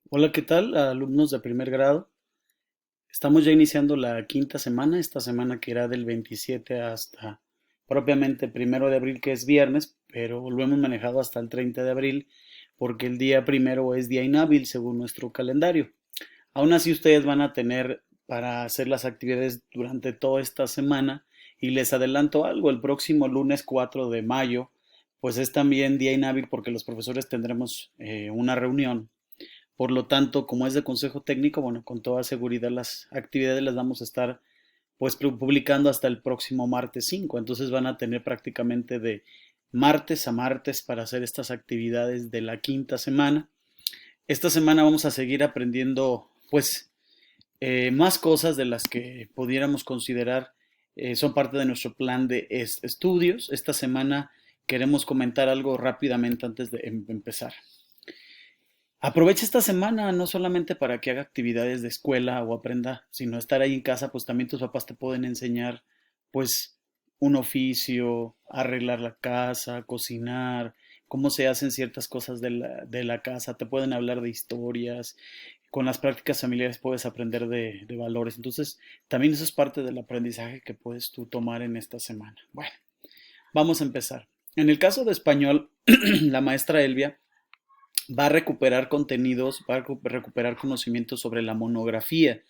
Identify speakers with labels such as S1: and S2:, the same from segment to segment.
S1: Hola, ¿qué tal, alumnos de primer grado? Estamos ya iniciando la quinta semana, esta semana que irá del 27 hasta propiamente primero de abril, que es viernes, pero lo hemos manejado hasta el 30 de abril porque el día primero es día inhábil según nuestro calendario. Aún así, ustedes van a tener para hacer las actividades durante toda esta semana y les adelanto algo, el próximo lunes 4 de mayo, pues es también día inhábil porque los profesores tendremos una reunión. Por lo tanto, como es de consejo técnico, bueno, con toda seguridad las actividades las vamos a estar pues publicando hasta el próximo martes 5. Entonces van a tener prácticamente de martes a martes para hacer estas actividades de la quinta semana. Esta semana vamos a seguir aprendiendo pues más cosas de las que pudiéramos considerar son parte de nuestro plan de estudios. Esta semana queremos comentar algo rápidamente antes de empezar. Aprovecha esta semana no solamente para que haga actividades de escuela o aprenda, sino estar ahí en casa, pues también tus papás te pueden enseñar, pues, un oficio, arreglar la casa, cocinar, cómo se hacen ciertas cosas de la casa, te pueden hablar de historias, con las prácticas familiares puedes aprender de valores. Entonces, también eso es parte del aprendizaje que puedes tú tomar en esta semana. Bueno, vamos a empezar. En el caso de español, la maestra Elvia va a recuperar contenidos, va a recuperar conocimientos sobre la monografía.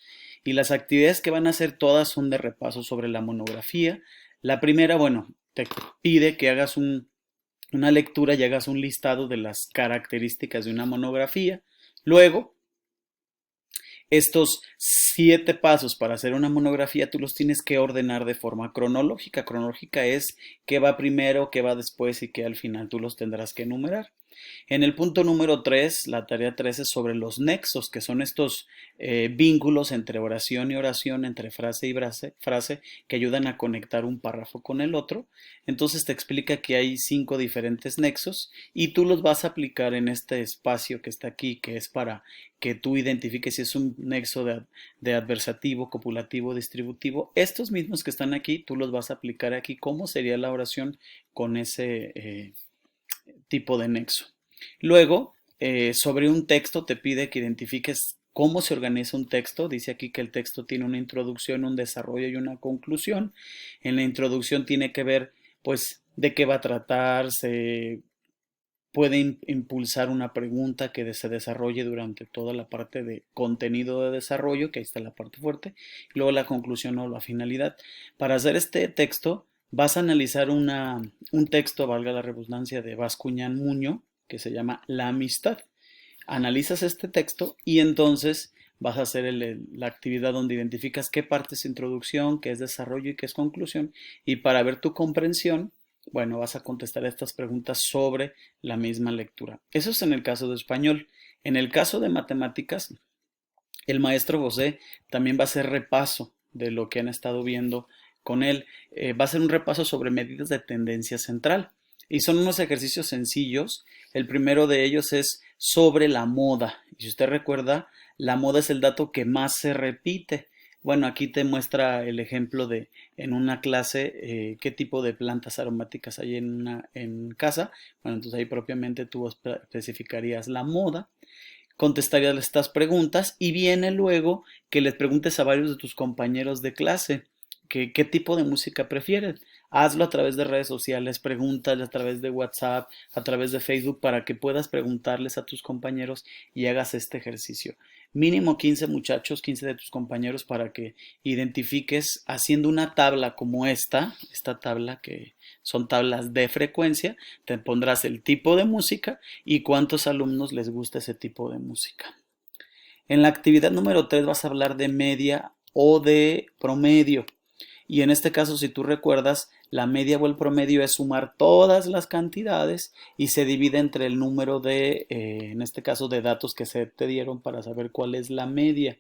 S1: Y las actividades que van a hacer todas son de repaso sobre la monografía. La primera, bueno, te pide que hagas una lectura y hagas un listado de las características de una monografía. Luego, estos 7 pasos para hacer una monografía tú los tienes que ordenar de forma cronológica. Cronológica es qué va primero, qué va después y qué al final tú los tendrás que enumerar. En el punto número 3, la tarea 3 es sobre los nexos, que son estos vínculos entre oración y oración, entre frase y frase, que ayudan a conectar un párrafo con el otro. Entonces te explica que hay 5 diferentes nexos y tú los vas a aplicar en este espacio que está aquí, que es para que tú identifiques si es un nexo de adversativo, copulativo, distributivo. Estos mismos que están aquí, tú los vas a aplicar aquí. ¿Cómo sería la oración con ese tipo de nexo? Luego, sobre un texto te pide que identifiques cómo se organiza un texto. Dice aquí que el texto tiene una introducción, un desarrollo y una conclusión. En la introducción tiene que ver, pues, de qué va a tratar, se puede impulsar una pregunta que se desarrolle durante toda la parte de contenido de desarrollo, que ahí está la parte fuerte, y luego la conclusión o la finalidad. Para hacer este texto, vas a analizar un texto, valga la redundancia, de Bascuñán Muño, que se llama La amistad. Analizas este texto y entonces vas a hacer la actividad donde identificas qué parte es introducción, qué es desarrollo y qué es conclusión. Y para ver tu comprensión, bueno, vas a contestar estas preguntas sobre la misma lectura. Eso es en el caso de español. En el caso de matemáticas, el maestro José también va a hacer repaso de lo que han estado viendo con él. Va a hacer un repaso sobre medidas de tendencia central. Y son unos ejercicios sencillos. El primero de ellos es sobre la moda. Y si usted recuerda, la moda es el dato que más se repite. Bueno, aquí te muestra el ejemplo de en una clase qué tipo de plantas aromáticas hay en casa. Bueno, entonces ahí propiamente tú especificarías la moda, contestarías estas preguntas y viene luego que les preguntes a varios de tus compañeros de clase que, qué tipo de música prefieren. Hazlo a través de redes sociales, pregúntale a través de WhatsApp, a través de Facebook, para que puedas preguntarles a tus compañeros y hagas este ejercicio. Mínimo 15 muchachos, 15 de tus compañeros para que identifiques haciendo una tabla como esta tabla que son tablas de frecuencia, te pondrás el tipo de música y cuántos alumnos les gusta ese tipo de música. En la actividad número 3 vas a hablar de media o de promedio. Y en este caso, si tú recuerdas, la media o el promedio es sumar todas las cantidades y se divide entre el número de, en este caso, de datos que se te dieron para saber cuál es la media.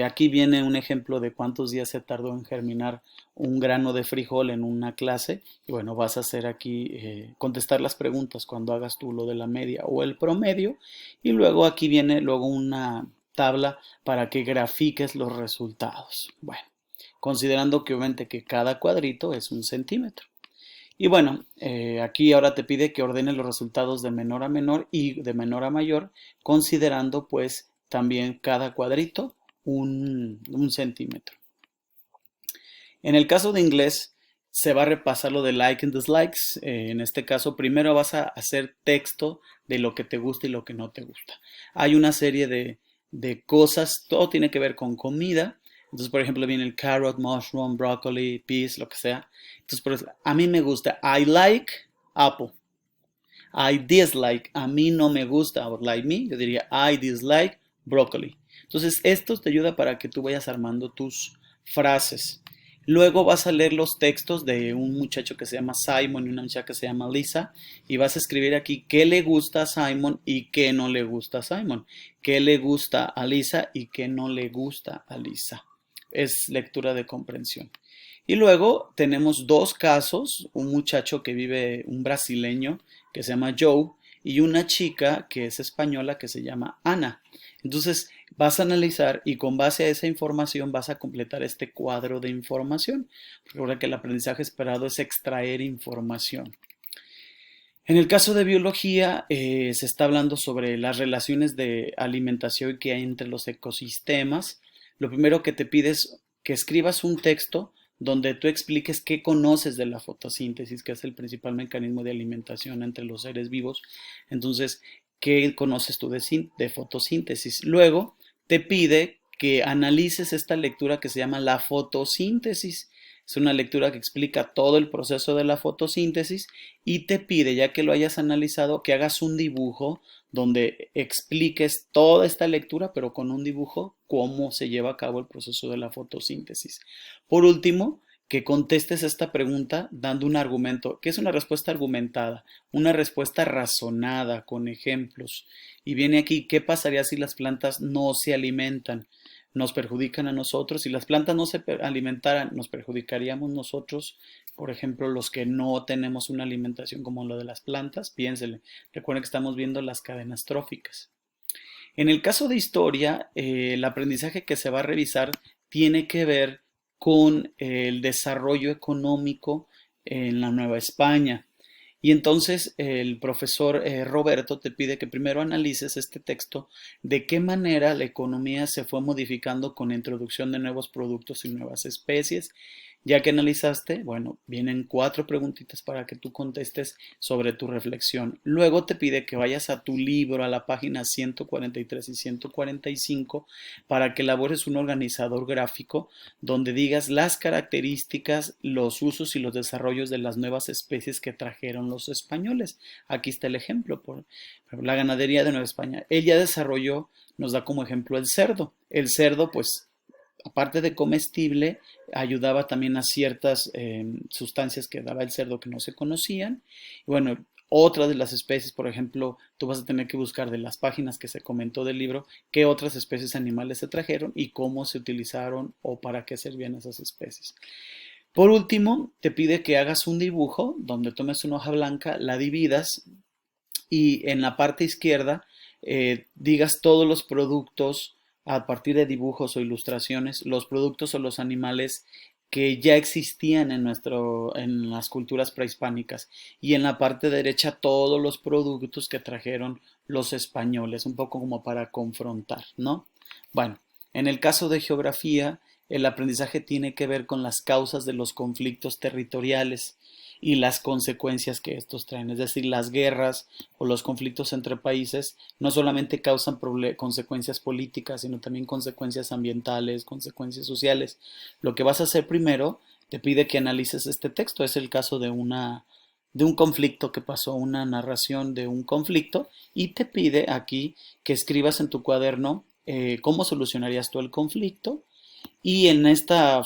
S1: Aquí viene un ejemplo de cuántos días se tardó en germinar un grano de frijol en una clase. Y bueno, vas a hacer aquí, contestar las preguntas cuando hagas tú lo de la media o el promedio. Y luego aquí viene luego una tabla para que grafiques los resultados. Bueno, considerando que obviamente que cada cuadrito es 1 centímetro. Y bueno, aquí ahora te pide que ordenes los resultados de menor a menor y de menor a mayor, considerando pues también cada cuadrito un centímetro. En el caso de inglés, se va a repasar lo de like and dislikes. En este caso, primero vas a hacer texto de lo que te gusta y lo que no te gusta. Hay una serie de cosas, todo tiene que ver con comida. Entonces, por ejemplo, viene el carrot, mushroom, broccoli, peas, lo que sea. Entonces, a mí me gusta, I like apple. I dislike, a mí no me gusta, or like me, yo diría I dislike broccoli. Entonces, esto te ayuda para que tú vayas armando tus frases. Luego vas a leer los textos de un muchacho que se llama Simon y una muchacha que se llama Lisa y vas a escribir aquí qué le gusta a Simon y qué no le gusta a Simon, qué le gusta a Lisa y qué no le gusta a Lisa. Es lectura de comprensión. Y luego tenemos dos casos, un muchacho que vive, un brasileño que se llama Joe y una chica que es española que se llama Ana. Entonces vas a analizar y con base a esa información vas a completar este cuadro de información. Recuerda que el aprendizaje esperado es extraer información. En el caso de biología, se está hablando sobre las relaciones de alimentación que hay entre los ecosistemas. Lo primero que te pides es que escribas un texto donde tú expliques qué conoces de la fotosíntesis, que es el principal mecanismo de alimentación entre los seres vivos. Entonces, ¿qué conoces tú de fotosíntesis? Luego, te pide que analices esta lectura que se llama la fotosíntesis. Es una lectura que explica todo el proceso de la fotosíntesis y te pide, ya que lo hayas analizado, que hagas un dibujo donde expliques toda esta lectura, pero con un dibujo, cómo se lleva a cabo el proceso de la fotosíntesis. Por último, que contestes esta pregunta dando un argumento, que es una respuesta argumentada, una respuesta razonada, con ejemplos. Y viene aquí, ¿qué pasaría si las plantas no se alimentan? Nos perjudican a nosotros. Si las plantas no se alimentaran, nos perjudicaríamos nosotros. Por ejemplo, los que no tenemos una alimentación como lo de las plantas, piénsele. Recuerden que estamos viendo las cadenas tróficas. En el caso de historia, el aprendizaje que se va a revisar tiene que ver con el desarrollo económico en la Nueva España. Y entonces el profesor Roberto te pide que primero analices este texto, de qué manera la economía se fue modificando con la introducción de nuevos productos y nuevas especies. Ya que analizaste, bueno, vienen 4 preguntitas para que tú contestes sobre tu reflexión. Luego te pide que vayas a tu libro, a la página 143 y 145, para que elabores un organizador gráfico donde digas las características, los usos y los desarrollos de las nuevas especies que trajeron los españoles. Aquí está el ejemplo, por la ganadería de Nueva España. Él ya desarrolló, nos da como ejemplo el cerdo. El cerdo, pues, aparte de comestible, ayudaba también a ciertas sustancias que daba el cerdo que no se conocían. Y bueno, otra de las especies, por ejemplo, tú vas a tener que buscar de las páginas que se comentó del libro, qué otras especies animales se trajeron y cómo se utilizaron o para qué servían esas especies. Por último, te pide que hagas un dibujo donde tomes una hoja blanca, la dividas y en la parte izquierda digas todos los productos a partir de dibujos o ilustraciones, los productos o los animales que ya existían en las culturas prehispánicas y en la parte derecha todos los productos que trajeron los españoles, un poco como para confrontar, ¿no? Bueno, en el caso de geografía, el aprendizaje tiene que ver con las causas de los conflictos territoriales y las consecuencias que estos traen, es decir, las guerras o los conflictos entre países no solamente causan consecuencias políticas, sino también consecuencias ambientales, consecuencias sociales. Lo que vas a hacer primero te pide que analices este texto, es el caso de un conflicto que pasó, una narración de un conflicto, y te pide aquí que escribas en tu cuaderno cómo solucionarías tú el conflicto, y en esta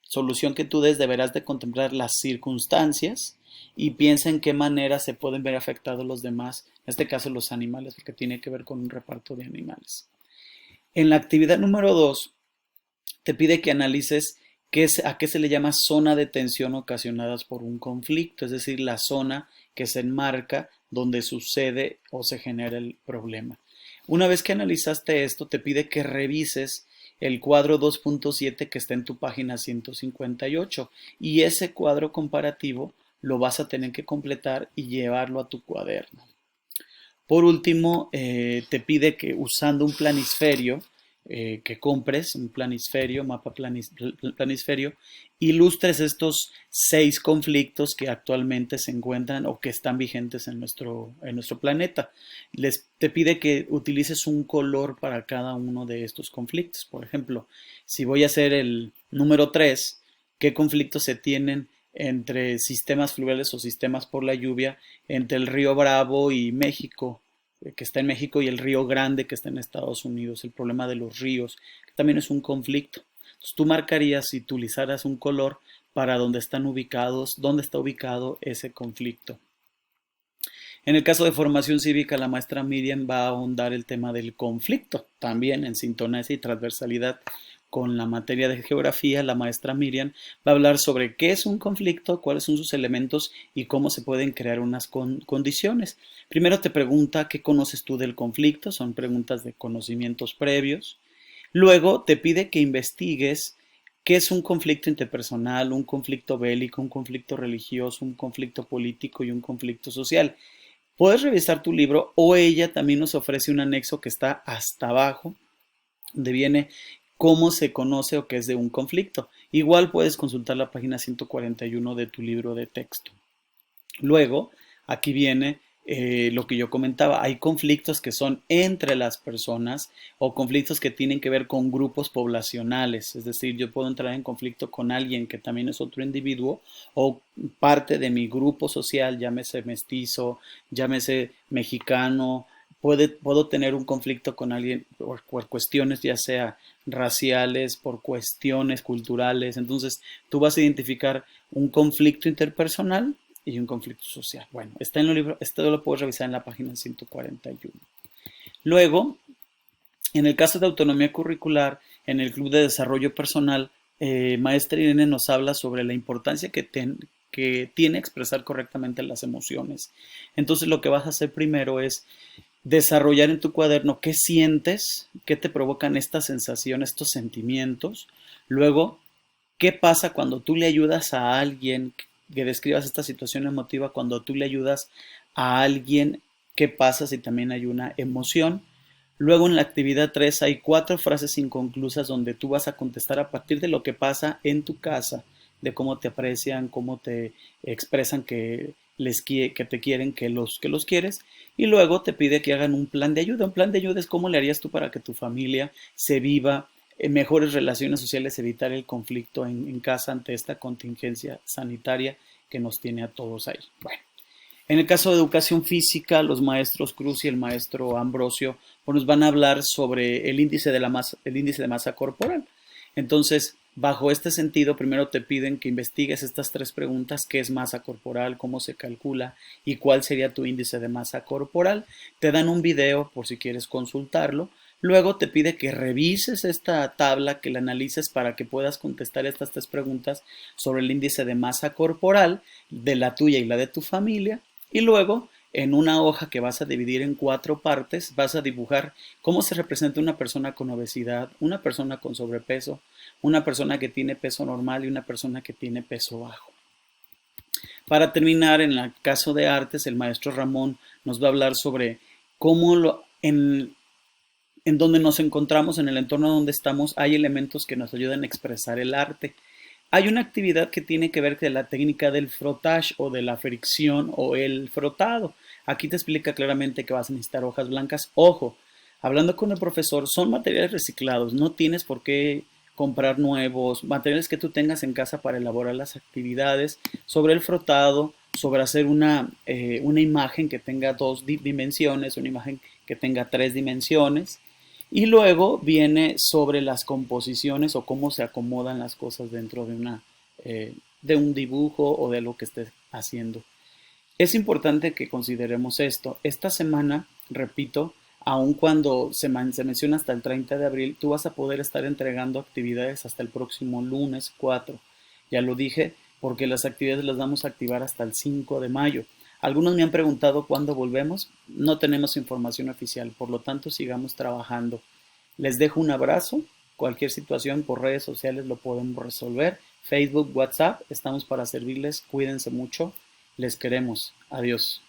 S1: solución que tú des deberás de contemplar las circunstancias y piensa en qué manera se pueden ver afectados los demás, en este caso los animales, porque tiene que ver con un reparto de animales. En la actividad número 2 te pide que analices a qué se le llama zona de tensión ocasionadas por un conflicto, es decir, la zona que se enmarca donde sucede o se genera el problema. Una vez que analizaste esto, te pide que revises el cuadro 2.7 que está en tu página 158 y ese cuadro comparativo lo vas a tener que completar y llevarlo a tu cuaderno. Por último, te pide que usando un planisferio, que compres un planisferio, planisferio, ilustres estos 6 conflictos que actualmente se encuentran o que están vigentes en nuestro planeta. Te pide que utilices un color para cada uno de estos conflictos. Por ejemplo, si voy a hacer el número 3, ¿qué conflictos se tienen entre sistemas fluviales o sistemas por la lluvia entre el río Bravo y México, que está en México, y el río Grande, que está en Estados Unidos, el problema de los ríos, que también es un conflicto? Entonces tú marcarías, si utilizaras un color, para dónde están ubicados, dónde está ubicado ese conflicto. En el caso de formación cívica, la maestra Miriam va a ahondar el tema del conflicto, también en sintonía y transversalidad con la materia de geografía. La maestra Miriam va a hablar sobre qué es un conflicto, cuáles son sus elementos y cómo se pueden crear unas condiciones. Primero te pregunta qué conoces tú del conflicto, son preguntas de conocimientos previos. Luego te pide que investigues qué es un conflicto interpersonal, un conflicto bélico, un conflicto religioso, un conflicto político y un conflicto social. Puedes revisar tu libro o ella también nos ofrece un anexo que está hasta abajo, donde viene cómo se conoce o qué es de un conflicto. Igual puedes consultar la página 141 de tu libro de texto. Luego, aquí viene lo que yo comentaba, hay conflictos que son entre las personas o conflictos que tienen que ver con grupos poblacionales, es decir, yo puedo entrar en conflicto con alguien que también es otro individuo o parte de mi grupo social, llámese mestizo, llámese mexicano. Puedo tener un conflicto con alguien por cuestiones ya sea raciales, por cuestiones culturales. Entonces, tú vas a identificar un conflicto interpersonal y un conflicto social. Bueno, está en el libro, esto lo puedes revisar en la página 141. Luego, en el caso de autonomía curricular, en el Club de Desarrollo Personal, maestra Irene nos habla sobre la importancia que tiene expresar correctamente las emociones. Entonces, lo que vas a hacer primero es desarrollar en tu cuaderno qué sientes, qué te provocan estas sensaciones, estos sentimientos. Luego, ¿qué pasa cuando tú le ayudas a alguien? Que describas esta situación emotiva cuando tú le ayudas a alguien. ¿Qué pasa si también hay una emoción? Luego en la actividad 3 hay 4 frases inconclusas donde tú vas a contestar a partir de lo que pasa en tu casa, de cómo te aprecian, cómo te expresan que te quieren, que los quieres, y luego te pide que hagan un plan de ayuda. Un plan de ayuda es cómo le harías tú para que tu familia se viva mejores relaciones sociales, evitar el conflicto en casa ante esta contingencia sanitaria que nos tiene a todos ahí. Bueno, en el caso de educación física, los maestros Cruz y el maestro Ambrosio pues nos van a hablar sobre el índice de masa corporal. Entonces, bajo este sentido, primero te piden que investigues estas 3 preguntas: qué es masa corporal, cómo se calcula y cuál sería tu índice de masa corporal. Te dan un video por si quieres consultarlo. Luego te pide que revises esta tabla, que la analices para que puedas contestar estas 3 preguntas sobre el índice de masa corporal de la tuya y la de tu familia. Y luego, en una hoja que vas a dividir en 4 partes, vas a dibujar cómo se representa una persona con obesidad, una persona con sobrepeso, una persona que tiene peso normal y una persona que tiene peso bajo. Para terminar, en el caso de artes, el maestro Ramón nos va a hablar sobre cómo en donde nos encontramos, en el entorno donde estamos, hay elementos que nos ayudan a expresar el arte. Hay una actividad que tiene que ver con la técnica del frottage o de la fricción o el frotado. Aquí te explica claramente que vas a necesitar hojas blancas. Ojo, hablando con el profesor, son materiales reciclados, no tienes por qué comprar nuevos, materiales que tú tengas en casa para elaborar las actividades sobre el frotado, sobre hacer una imagen que tenga 2 dimensiones, una imagen que tenga 3 dimensiones. Y luego viene sobre las composiciones o cómo se acomodan las cosas dentro de un dibujo o de lo que estés haciendo. Es importante que consideremos esto. Esta semana, repito, aun cuando se menciona hasta el 30 de abril, tú vas a poder estar entregando actividades hasta el próximo lunes 4. Ya lo dije, porque las actividades las vamos a activar hasta el 5 de mayo. Algunos me han preguntado cuándo volvemos. No tenemos información oficial, por lo tanto sigamos trabajando. Les dejo un abrazo. Cualquier situación por redes sociales lo podemos resolver. Facebook, WhatsApp, estamos para servirles. Cuídense mucho Les queremos. Adiós.